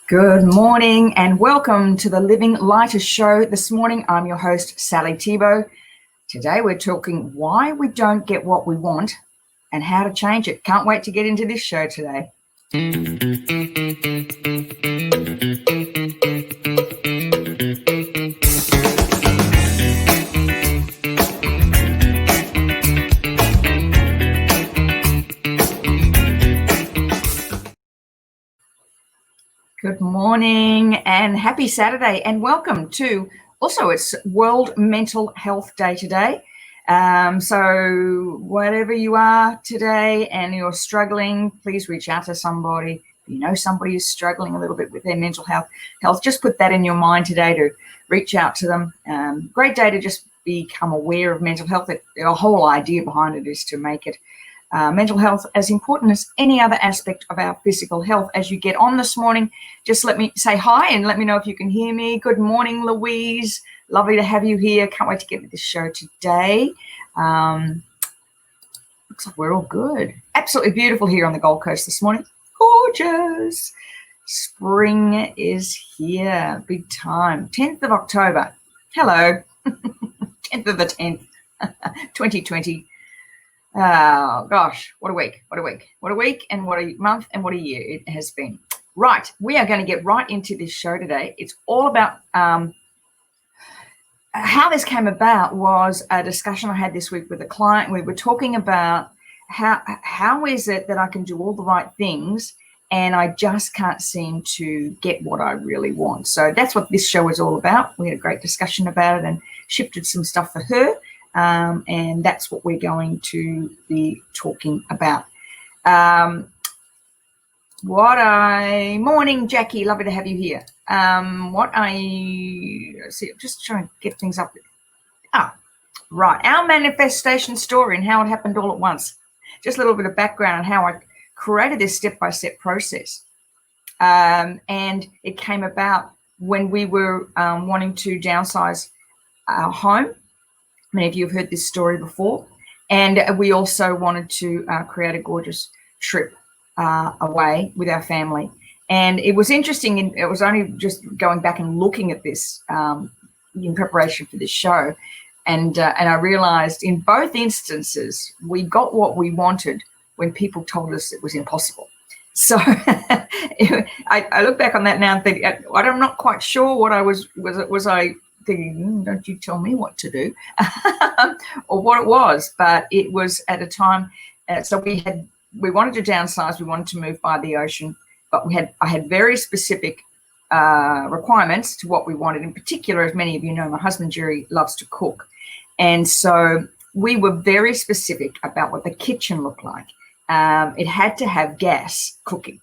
Good morning and welcome to the Living Lighter Show. This morning, I'm your host, Sally Thibault. Today, we're talking why we don't get what we want and how to change it. Can't wait to get into this show today. Good morning and happy Saturday and welcome to, also it's World Mental Health Day today. So whatever you are today and you're struggling, please reach out to somebody. If you know somebody who's struggling a little bit with their mental health, just put that in your mind today to reach out to them. Great day to just become aware of mental health. The whole idea behind it is to make it mental health as important as any other aspect of our physical health. As you get on this morning, just let me say hi and let me know if you can hear me. Good morning, Louise. Lovely to have you here. Can't wait to get into this show today. Looks like we're all good. Absolutely beautiful here on the Gold Coast this morning. Gorgeous. Spring is here. Big time. 10th of October. Hello. 10th of the 10th. 2020. Oh gosh, what a week, what a week, what a week, and what a month, and what a year it has been. Right, we are going to get right into this show today. It's all about how this came about. Was a discussion I had this week with a client. We were talking about how is it that I can do all the right things and I just can't seem to get what I really want. So that's what this show is all about. We had a great discussion about it and shifted some stuff for her. And that's what we're going to be talking about. Morning, Jackie, lovely to have you here. Let's see, I'm just trying to get things up. Right, our manifestation story and how it happened all at once. Just a little bit of background on how I created this step-by-step process. And it came about when we were wanting to downsize our home. Many of you have heard this story before. And we also wanted to create a gorgeous trip away with our family. And it was interesting. It was only just going back and looking at this in preparation for this show. And I realized in both instances, we got what we wanted when people told us it was impossible. So I look back on that now and think, I'm not quite sure what I was I thinking, don't you tell me what to do, or what it was. But it was at a time, so we wanted to downsize, we wanted to move by the ocean, but I had very specific requirements to what we wanted. In particular, as many of you know, my husband Jerry loves to cook, and so we were very specific about what the kitchen looked like. It had to have gas cooking,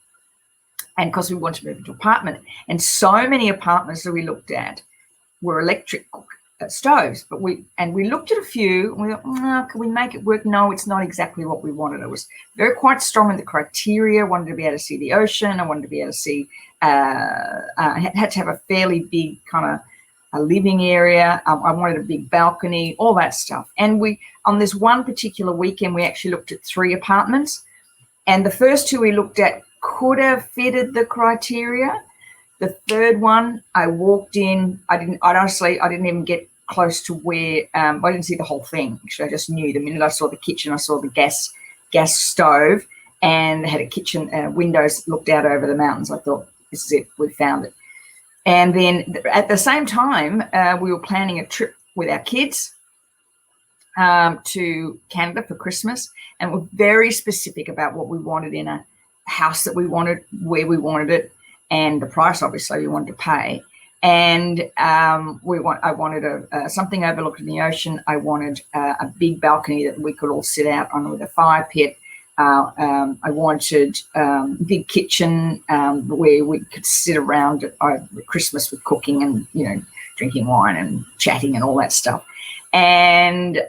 and because we wanted to move into an apartment, and so many apartments that we looked at were electric stoves, but we looked at a few and we thought, can we make it work? No, it's not exactly what we wanted. I was very quite strong in the criteria. I wanted to be able to see the ocean. I wanted to be able to see, I had to have a fairly big kind of a living area. I wanted a big balcony, all that stuff. And on this one particular weekend, we actually looked at 3 apartments, and the first 2 we looked at could have fitted the criteria. The third one, I walked in, I didn't even get close to where, I didn't see the whole thing. Actually, I just knew the minute I saw the kitchen, I saw the gas stove, and they had a kitchen, windows looked out over the mountains. I thought, this is it, we found it. And then at the same time, we were planning a trip with our kids to Canada for Christmas, and we're very specific about what we wanted in a house that we wanted, where we wanted it, and the price, obviously, we wanted to pay. And I wanted something overlooking the ocean. I wanted a big balcony that we could all sit out on with a fire pit. I wanted a big kitchen where we could sit around at Christmas with cooking and, drinking wine and chatting and all that stuff. And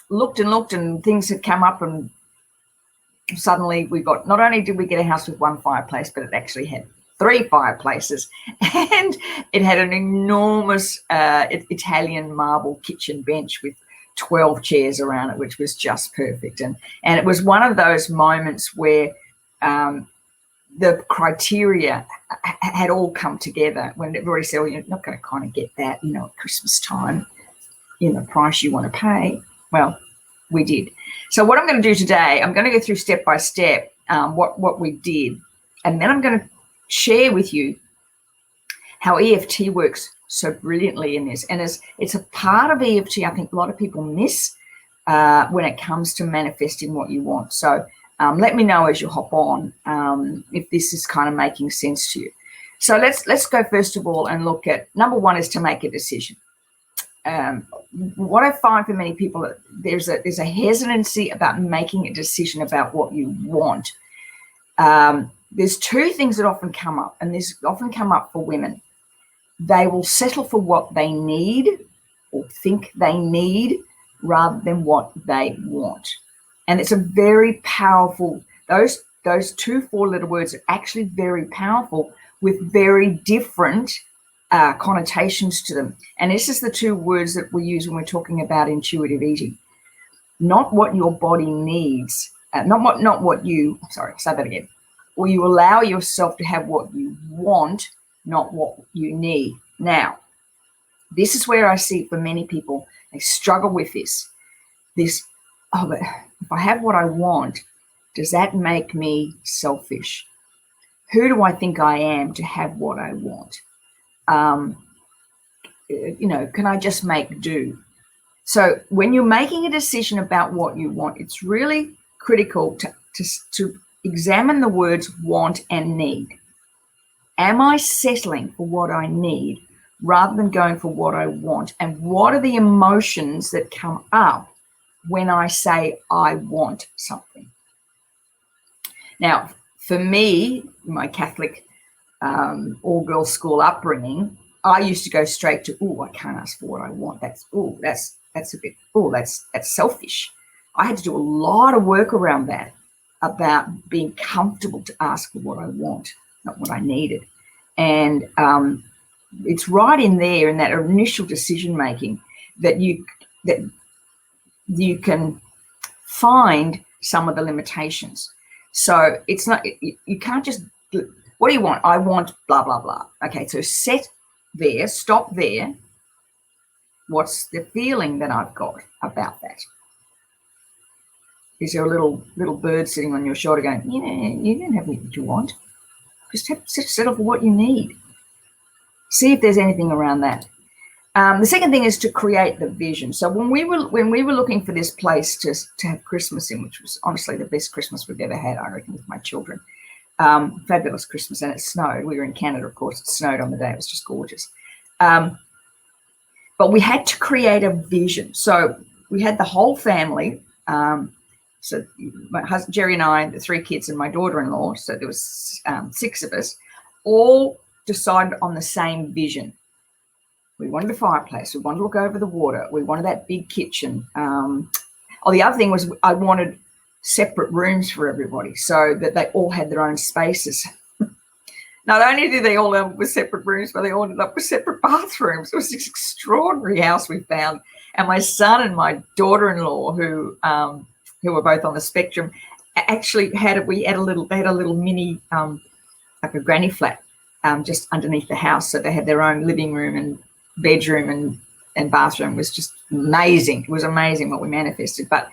looked and things had come up, and suddenly not only did we get a house with 1 fireplace, but it actually had 3 fireplaces, and it had an enormous Italian marble kitchen bench with 12 chairs around it, which was just perfect. And it was one of those moments where the criteria had all come together when everybody said, well, you're not going to kind of get that, at Christmas time, the price you want to pay. Well, we did. So what I'm going to do today, I'm going to go through step by step what we did, and then I'm going to share with you how EFT works so brilliantly in this. And it's a part of EFT I think a lot of people miss when it comes to manifesting what you want. So let me know as you hop on if this is kind of making sense to you. So let's go first of all and look at, number one is to make a decision. What I find for many people, there's a hesitancy about making a decision about what you want. There's two things that often come up, and this often come up for women. They will settle for what they need or think they need rather than what they want. And it's a very powerful, those two four-letter words are actually very powerful with very different connotations to them. And this is the two words that we use when we're talking about intuitive eating. Not what your body needs, not what you, sorry, I'll say that again. Or you allow yourself to have what you want, not what you need. Now, this is where I see for many people, they struggle with this, but if I have what I want, does that make me selfish? Who do I think I am to have what I want? Can I just make do? So when you're making a decision about what you want, it's really critical to examine the words want and need. Am I settling for what I need rather than going for what I want? And what are the emotions that come up when I say I want something? Now, for me, my Catholic all-girls school upbringing, I used to go straight to, I can't ask for what I want. That's selfish. I had to do a lot of work around that, about being comfortable to ask for what I want, not what I needed. And it's right in there in that initial decision making that you can find some of the limitations. So it's not, you can't just, what do you want? I want blah, blah, blah. Okay, so set there, stop there. What's the feeling that I've got about that? Is there a little bird sitting on your shoulder going, you don't have what you want. Just settle for what you need. See if there's anything around that. The second thing is to create the vision. So when we were looking for this place to have Christmas in, which was honestly the best Christmas we've ever had, I reckon, with my children. Fabulous Christmas, and it snowed. We were in Canada, of course. It snowed on the day. It was just gorgeous. But we had to create a vision. So we had the whole family. So my husband, Jerry, and I, the three kids, and my daughter-in-law, so there was 6 of us, all decided on the same vision. We wanted a fireplace. We wanted to look over the water. We wanted that big kitchen. The other thing was I wanted separate rooms for everybody so that they all had their own spaces. Not only did they all end up with separate rooms, but they all ended up with separate bathrooms. It was this extraordinary house we found. And my son and my daughter-in-law, who were both on the spectrum, actually had a little mini, like a granny flat, just underneath the house. So they had their own living room and bedroom and bathroom. It was just amazing. It was amazing what we manifested. But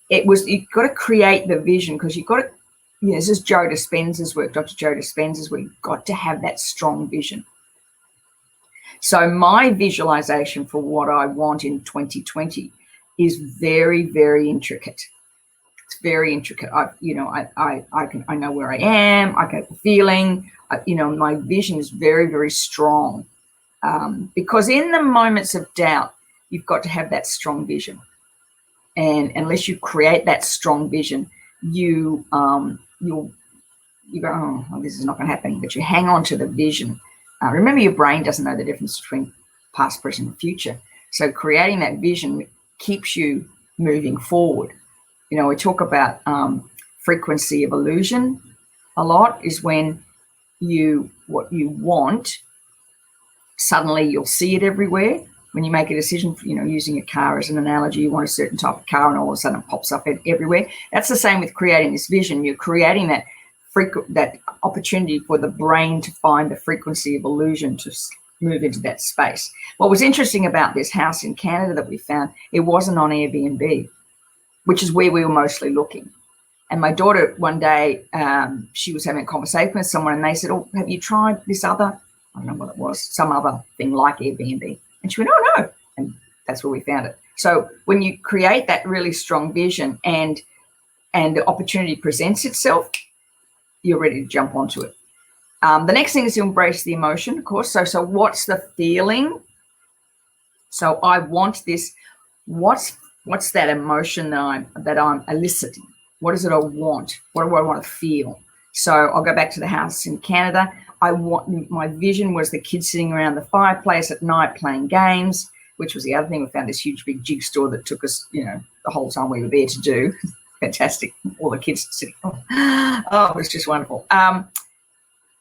you've got to create the vision, because you've got to, this is Joe Dispenza's work, Dr. Joe Dispenza's work. You've got to have that strong vision. So my visualization for what I want in 2020 is very, very intricate. It's very intricate. I know where I am. I get the feeling. My vision is very, very strong. Because in the moments of doubt, you've got to have that strong vision. And unless you create that strong vision, you'll go, this is not going to happen. But you hang on to the vision. Remember, your brain doesn't know the difference between past, present, and future. So creating that vision keeps you moving forward. We talk about frequency of illusion a lot, is when what you want, suddenly you'll see it everywhere. When you make a decision, using a car as an analogy, you want a certain type of car and all of a sudden it pops up everywhere. That's the same with creating this vision. You're creating that that opportunity for the brain to find the frequency of illusion to move into that space. What was interesting about this house in Canada that we found, it wasn't on Airbnb, which is where we were mostly looking. And my daughter, one day, she was having a conversation with someone, and they said, "Oh, have you tried this other," I don't know what it was, some other thing like Airbnb? And she went, "Oh, no." And that's where we found it. So when you create that really strong vision and the opportunity presents itself, you're ready to jump onto it. The next thing is to embrace the emotion, of course. So what's the feeling? So I want this. What's that emotion that I'm eliciting? What is it I want? What do I want to feel? So I'll go back to the house in Canada. My vision was the kids sitting around the fireplace at night playing games, which was the other thing. We found this huge big jigsaw that took us, the whole time we were there to do. Fantastic. All the kids sitting. Oh, it was just wonderful.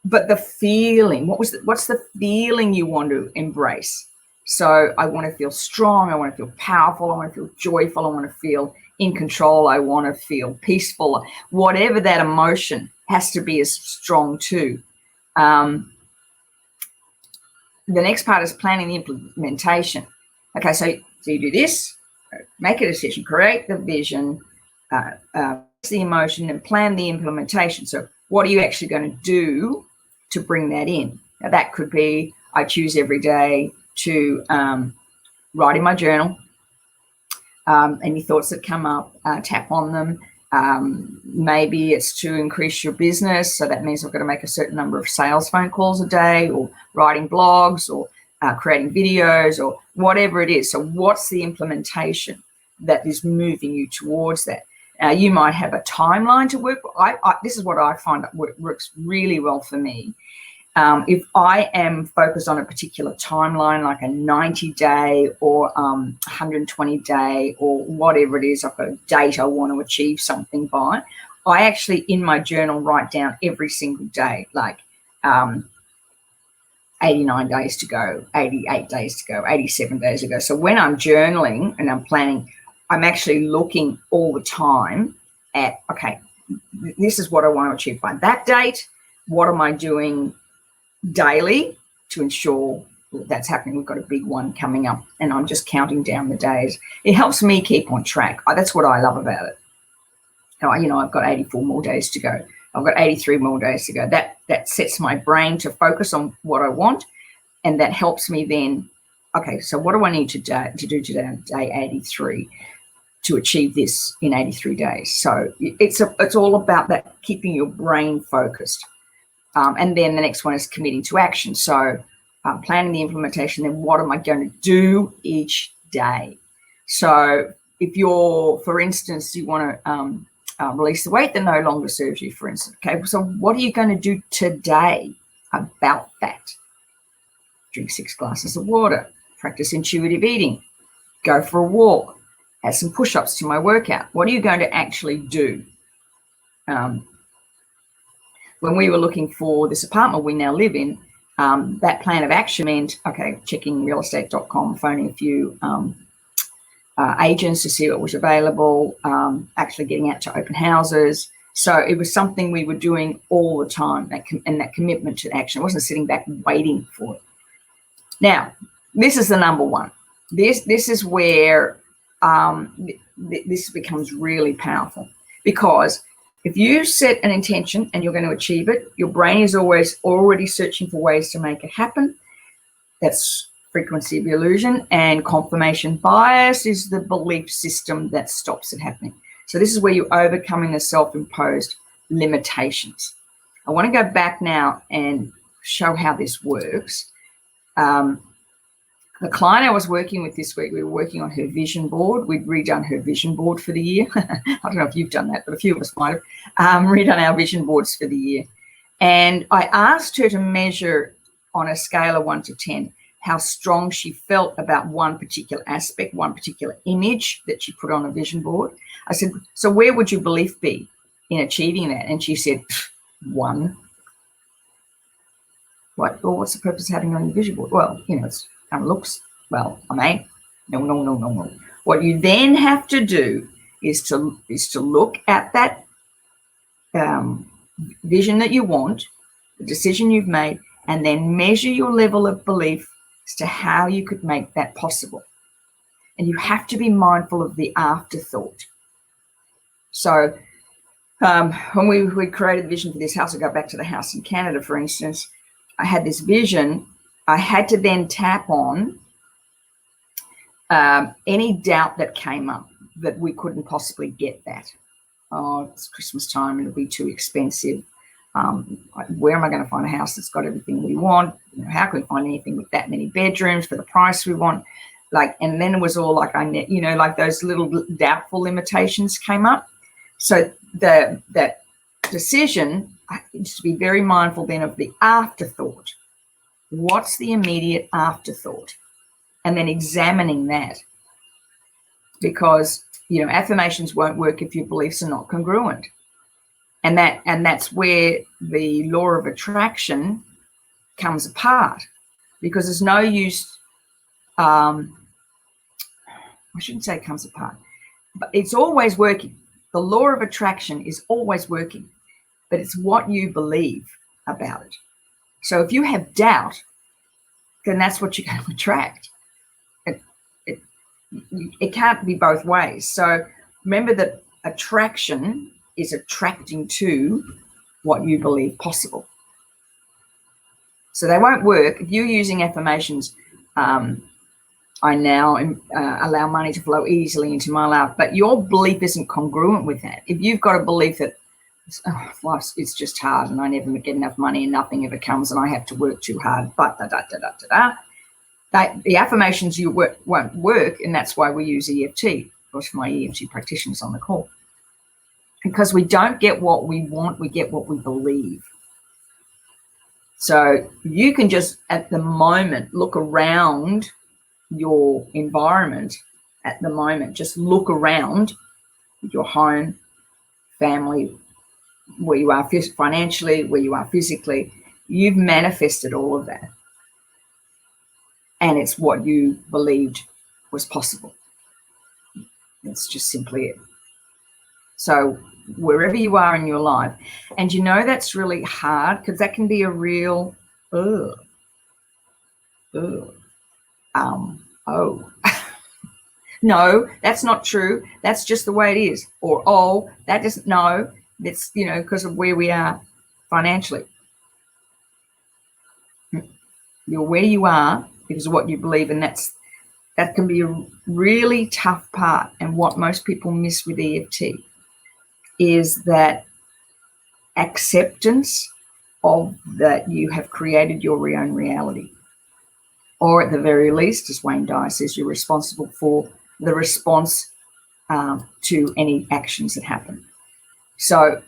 But the feeling, what's the feeling you want to embrace? So I want to feel strong. I want to feel powerful. I want to feel joyful. I want to feel in control. I want to feel peaceful. Whatever that emotion has to be as strong too. The next part is planning the implementation. Okay, so you do this, make a decision, create the vision, the emotion, and plan the implementation. So what are you actually going to do to bring that in? Now that could be, I choose every day to write in my journal. Any thoughts that come up, tap on them. Maybe it's to increase your business. So that means I've got to make a certain number of sales phone calls a day, or writing blogs, or creating videos, or whatever it is. So what's the implementation that is moving you towards that? You might have a timeline to work. This is what I find that works really well for me. If I am focused on a particular timeline, like a 90-day or 120-day or whatever it is, I've got a date I want to achieve something by, I actually in my journal write down every single day, like 89 days to go, 88 days to go, 87 days to go. So when I'm journaling and I'm planning, I'm actually looking all the time at, okay, this is what I want to achieve by that date. What am I doing daily to ensure that's happening? We've got a big one coming up, and I'm just counting down the days. It helps me keep on track. That's what I love about it. I've got 84 more days to go. I've got 83 more days to go. That sets my brain to focus on what I want, and that helps me then, okay, so what do I need to do today on day 83 to achieve this in 83 days? So it's all about that, keeping your brain focused. And then the next one is committing to action. So planning the implementation, then what am I going to do each day? So if for instance, you want to release the weight that no longer serves you, for instance. Okay, so what are you going to do today about that? Drink 6 glasses of water, practice intuitive eating, go for a walk, add some push-ups to my workout. What are you going to actually do? When we were looking for this apartment we now live in, that plan of action meant, okay, checking realestate.com, phoning a few agents to see what was available, actually getting out to open houses. So it was something we were doing all the time, and that commitment to action. I wasn't sitting back waiting for it. Now, this is the number one. This is where this becomes really powerful, because if you set an intention and you're going to achieve it, your brain is always already searching for ways to make it happen. That's frequency of illusion, and confirmation bias is the belief system that stops it happening. So this is where you're overcoming the self-imposed limitations. I want to go back now and show how this works. The client I was working with this week, we were working on her vision board. We'd redone her vision board for the year. I don't know if you've done that, but a few of us might have redone our vision boards for the year. And I asked her to measure on a scale of 1 to 10 how strong she felt about one particular aspect, one particular image that she put on a vision board. I said, so where would your belief be in achieving that? And she said, 1. What? Well, what's the purpose of having it on your vision board? Well, it's kind of looks, well, I mean, no. What you then have to do is to look at that vision that you want, the decision you've made, and then measure your level of belief as to how you could make that possible. And you have to be mindful of the afterthought. So when we created the vision for this house, I go back to the house in Canada, for instance, I had this vision. I had to then tap on any doubt that came up that we couldn't possibly get that. Oh, it's Christmas time, it'll be too expensive. Where am I going to find a house that's got everything we want? How can we find anything with that many bedrooms for the price we want? And then it was all like, like those little doubtful limitations came up. So that decision is to be very mindful then of the afterthought. What's the immediate afterthought? And then examining that, because affirmations won't work if your beliefs are not congruent, and that's where the law of attraction comes apart, because there's no use. I shouldn't say comes apart, but it's always working. The law of attraction is always working, but it's what you believe about it. So if you have doubt, then that's what you're going to attract. It can't be both ways. So remember that attraction is attracting to what you believe possible. So they won't work. If you're using affirmations, I now allow money to flow easily into my life, but your belief isn't congruent with that. If you've got a belief that it's just hard and I never get enough money and nothing ever comes and I have to work too hard, but the affirmations won't work, and that's why we use EFT. Of course, for my EFT practitioners on the call, because we don't get what we want, we get what we believe. So you can just at the moment look around your environment at the moment. Just look around your home, family, where you are financially, where you are physically. You've manifested all of that. And it's what you believed was possible. That's just simply it. So wherever you are in your life, and that's really hard, because that can be a real, oh. No, that's not true. That's just the way it is. Or, oh, that doesn't, no, that's, because of where we are financially. You're where you are because of what you believe, and that can be a really tough part. And what most people miss with EFT is that acceptance of that you have created your own reality. Or at the very least, as Wayne Dyer says, you're responsible for the response to any actions that happen. So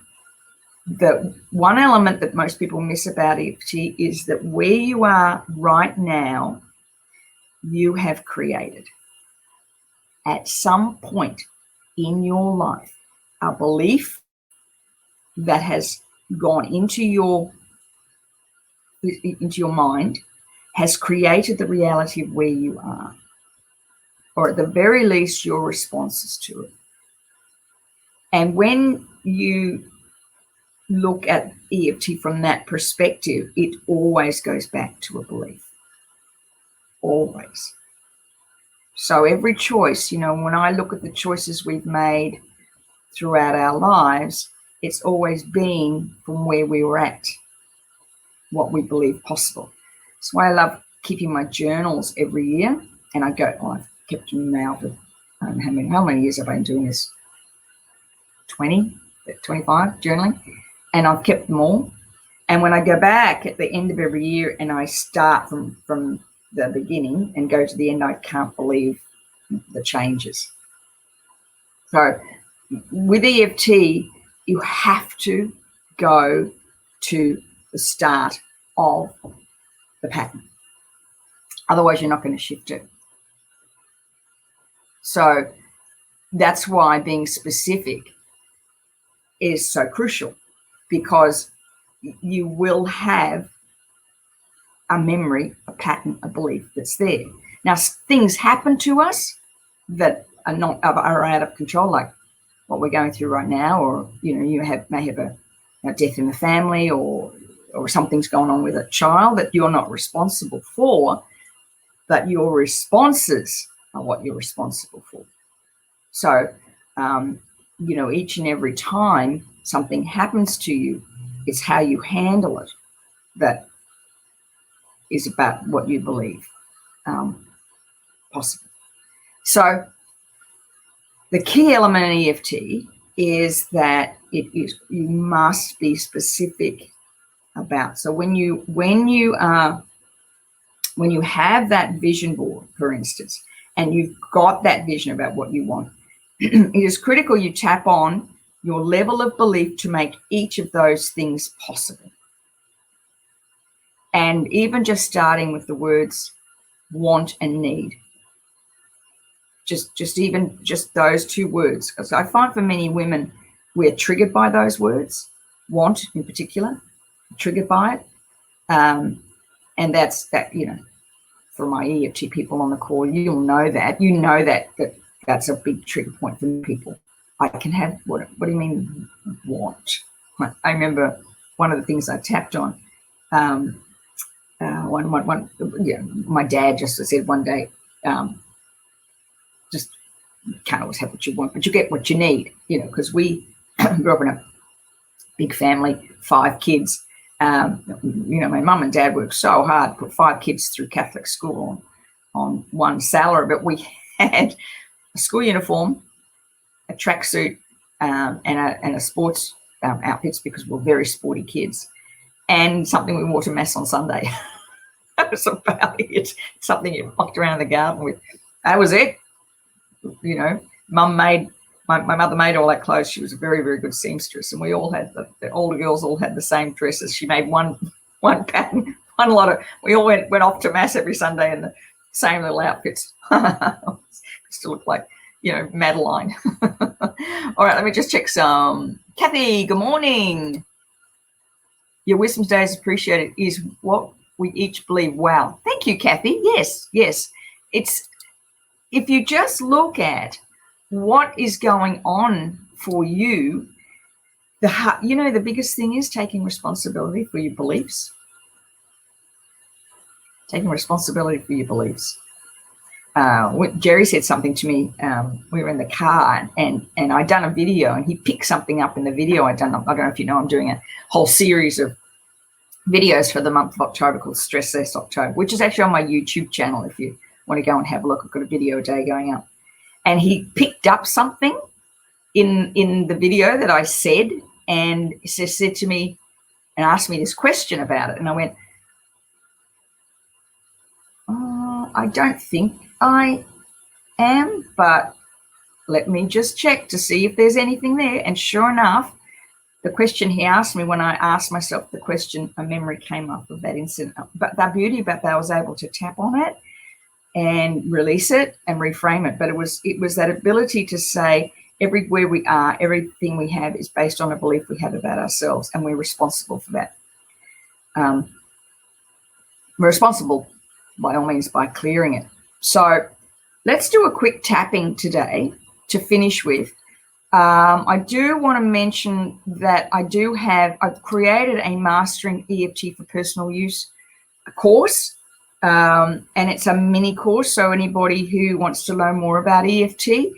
the one element that most people miss about EFT is that where you are right now, you have created at some point in your life a belief that has gone into your mind, has created the reality of where you are, or at the very least your responses to it. And when you look at EFT from that perspective, it always goes back to a belief. Always. So every choice, when I look at the choices we've made throughout our lives, it's always been from where we were at, what we believe possible. That's why I love keeping my journals every year. And I've kept them now for how many years have I been doing this? 20, 25 journaling. And I've kept them all. And when I go back at the end of every year and I start from the beginning and go to the end, I can't believe the changes. So with EFT, you have to go to the start of the pattern. Otherwise, you're not going to shift it. So that's why being specific is so crucial, because you will have a memory, a pattern, a belief that's there. Now, things happen to us that are out of control, like what we're going through right now, or you may have a death in the family or something's going on with a child that you're not responsible for, but your responses are what you're responsible for. So, each and every time something happens to you, it's how you handle it that is about what you believe possible. So the key element in EFT is that you must be specific about. So when you have that vision board, for instance, and you've got that vision about what you want, it is critical you tap on your level of belief to make each of those things possible. And even just starting with the words want and need. Just those two words. Because I find for many women, we're triggered by those words, want in particular, triggered by it. And that's that, for my EFT people on the call, you'll know that. You know that's a big trigger point for people. I can have, what do you mean want? I remember one of the things I tapped on, my dad just said one day, just can't always have what you want, but you get what you need, because we grew up in a big family, 5 kids. My mum and dad worked so hard to put 5 kids through Catholic school on one salary, but we had a school uniform, a tracksuit, and a sports outfits because we're very sporty kids, and something we wore to mass on Sunday. That was about it. Something you walked around in the garden with. That was it. Mum made, my mother made all that clothes. She was a very, very good seamstress, and we all had the older girls all had the same dresses. She made one pattern, we all went off to mass every Sunday in the same little outfits. Still look like, Madeline. All right, let me just check some. Kathy, good morning. Your wisdom today is appreciated is what we each believe. Wow. Thank you, Kathy. Yes. It's, if you just look at what is going on for you, the biggest thing is taking responsibility for your beliefs. Taking responsibility for your beliefs. Jerry said something to me. We were in the car and I'd done a video, and he picked something up in the video I'd done. I don't know if you know, I'm doing a whole series of videos for the month of October called Stress Less October, which is actually on my YouTube channel. If you want to go and have a look, I've got a video a day going up. And he picked up something in the video that I said, and he said to me and asked me this question about it. And I went, I don't think I am, but let me just check to see if there's anything there. And sure enough, the question he asked me, when I asked myself the question, a memory came up of that incident. But the beauty about that, I was able to tap on it and release it and reframe it. But it was that ability to say, everywhere we are, everything we have is based on a belief we have about ourselves, and we're responsible for that. We're responsible, by all means, by clearing it. So let's do a quick tapping today to finish with. I do want to mention that I've created a Mastering EFT for Personal Use course, and it's a mini course. So anybody who wants to learn more about EFT,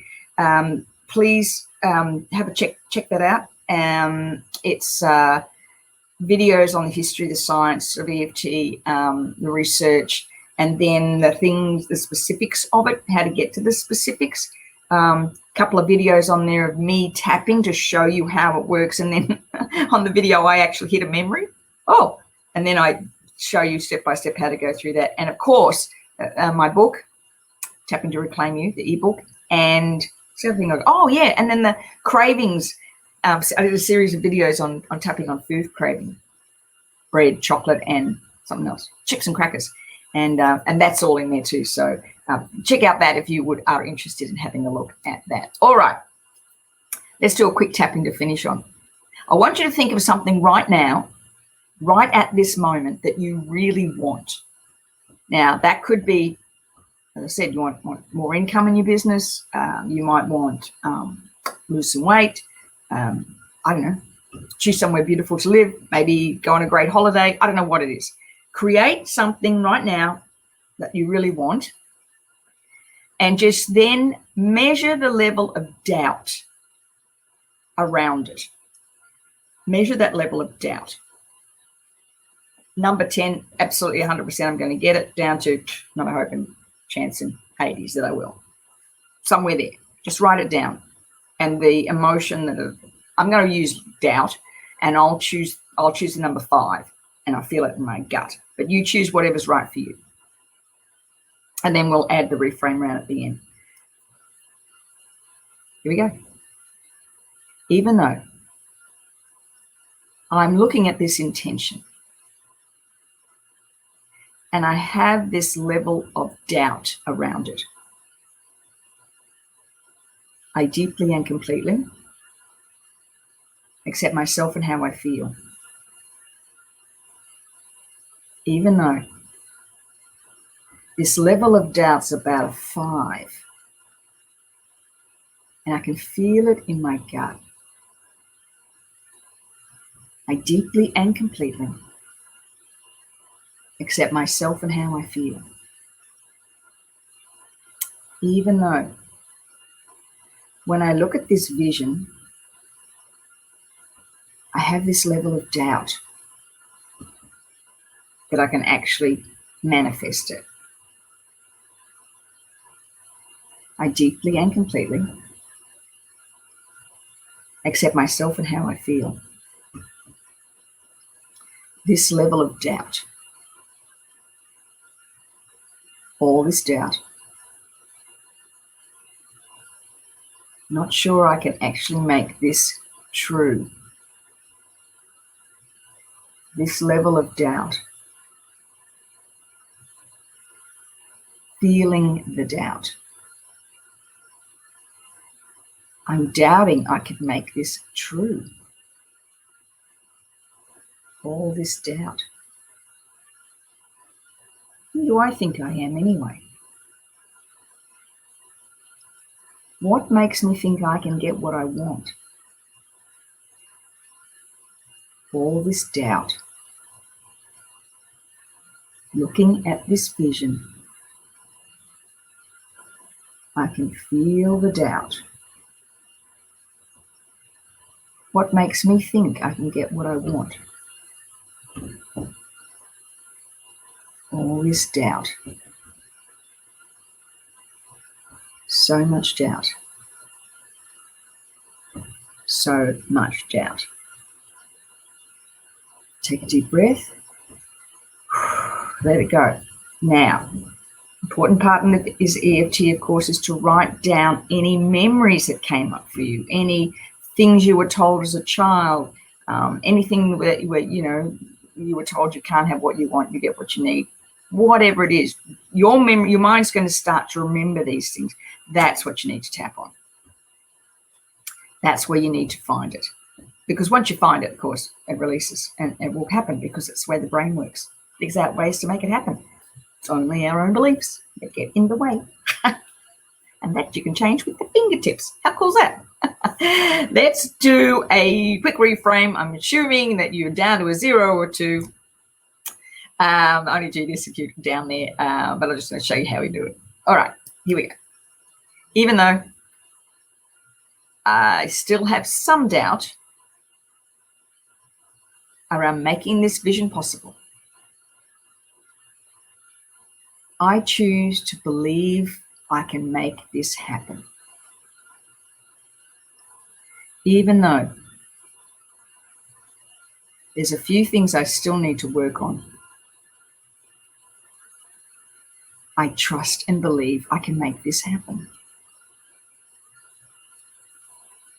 please have a check that out. It's videos on the history, the science of EFT, the research, and then the specifics of it, how to get to the specifics. Couple of videos on there of me tapping to show you how it works, and then on the video I actually hit a memory. And then I show you step by step how to go through that. And of course, my book, Tapping to Reclaim You, the ebook, and the other thing. And then the cravings. I did a series of videos on tapping on food craving, bread, chocolate, and something else, chips and crackers, and that's all in there too. So check out that if you are interested in having a look at that. All right, let's do a quick tapping to finish on. I want you to think of something right now, right at this moment, that you really want. Now, that could be, as I said, you want more income in your business. You might want lose some weight. I don't know, Choose somewhere beautiful to live, maybe go on a great holiday. I don't know what it is. Create something right now that you really want, and just then measure the level of doubt around it. Measure that level of doubt. Number 10, absolutely 100% I'm going to get it, down to not a hope and chance in 80s that I will. Somewhere there. Just write it down. And the emotion that I'm going to use doubt, and I'll choose the number 5, and I feel it in my gut. But you choose whatever's right for you. And then we'll add the reframe round at the end. Here we go. Even though I'm looking at this intention and I have this level of doubt around it, I deeply and completely accept myself and how I feel. Even though this level of doubt's about a 5, and I can feel it in my gut, I deeply and completely accept myself and how I feel. Even though when I look at this vision, I have this level of doubt that I can actually manifest it. I deeply and completely accept myself and how I feel. This level of doubt, all this doubt, not sure I can actually make this true. This level of doubt, feeling the doubt. I'm doubting I could make this true. All this doubt. Who do I think I am anyway? What makes me think I can get what I want? All this doubt. Looking at this vision, I can feel the doubt. What makes me think I can get what I want? All this doubt. So much doubt. So much doubt. Take a deep breath. Let it go. Now, important part in this EFT, of course, is to write down any memories that came up for you, any things you were told as a child, anything that you were told you can't have what you want, you get what you need. Whatever it is, your mind's going to start to remember these things. That's what you need to tap on. That's where you need to find it. Because once you find it, of course, it releases and it will happen, because it's the way the brain works. The exact ways to make it happen. It's only our own beliefs that get in the way. And that you can change with the fingertips. How cool is that? Let's do a quick reframe. I'm assuming that you're down to a 0 or 2. Only do this if you're down there, but I'm just going to show you how we do it. All right, here we go. Even though I still have some doubt around making this vision possible, I choose to believe I can make this happen. Even though there's a few things I still need to work on, I trust and believe I can make this happen.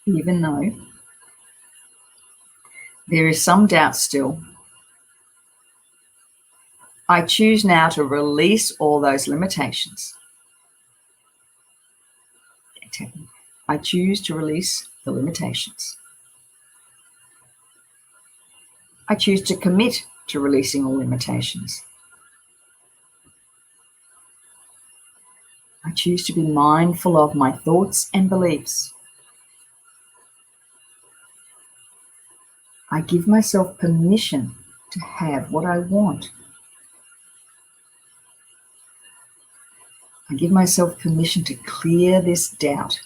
Even though there is some doubt still, I choose now to release all those limitations. I choose to release the limitations. I choose to commit to releasing all limitations. I choose to be mindful of my thoughts and beliefs. I give myself permission to have what I want. I give myself permission to clear this doubt.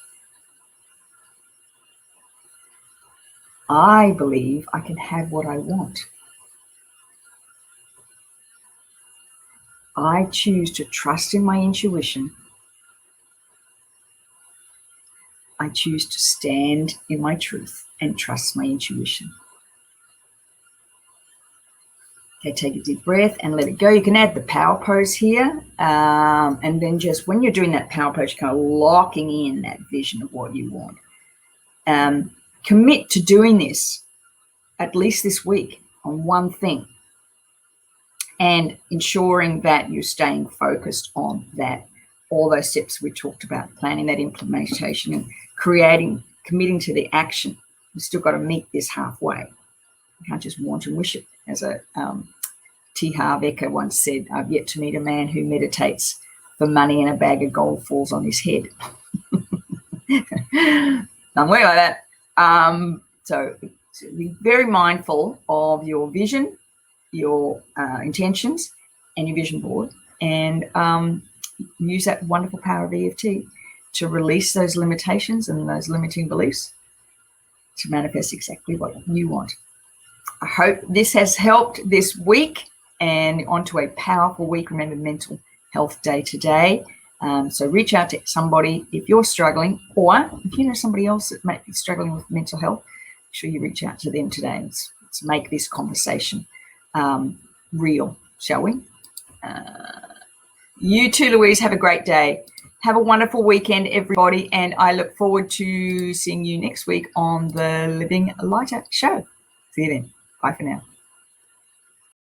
I believe I can have what I want. I choose to trust in my intuition. I choose to stand in my truth and trust my intuition. Okay, take a deep breath and let it go. You can add the power pose here. And then just when you're doing that power pose, you're kind of locking in that vision of what you want. Commit to doing this at least this week on one thing and ensuring that you're staying focused on that. All those steps we talked about, planning that implementation and committing to the action. You've still got to meet this halfway. You can't just want and wish it. As a T. Harv Eker once said, I've yet to meet a man who meditates for money and a bag of gold falls on his head. Somewhere like that. So be very mindful of your vision, your intentions, and your vision board, and use that wonderful power of EFT to release those limitations and those limiting beliefs to manifest exactly what you want. I hope this has helped this week and onto a powerful week. Remember, Mental Health Day today. So reach out to somebody if you're struggling, or if you know somebody else that might be struggling with mental health, make sure you reach out to them today. Let's make this conversation real, shall we? You too, Louise. Have a great day. Have a wonderful weekend, everybody. And I look forward to seeing you next week on the Living Lighter show. See you then. Bye for now.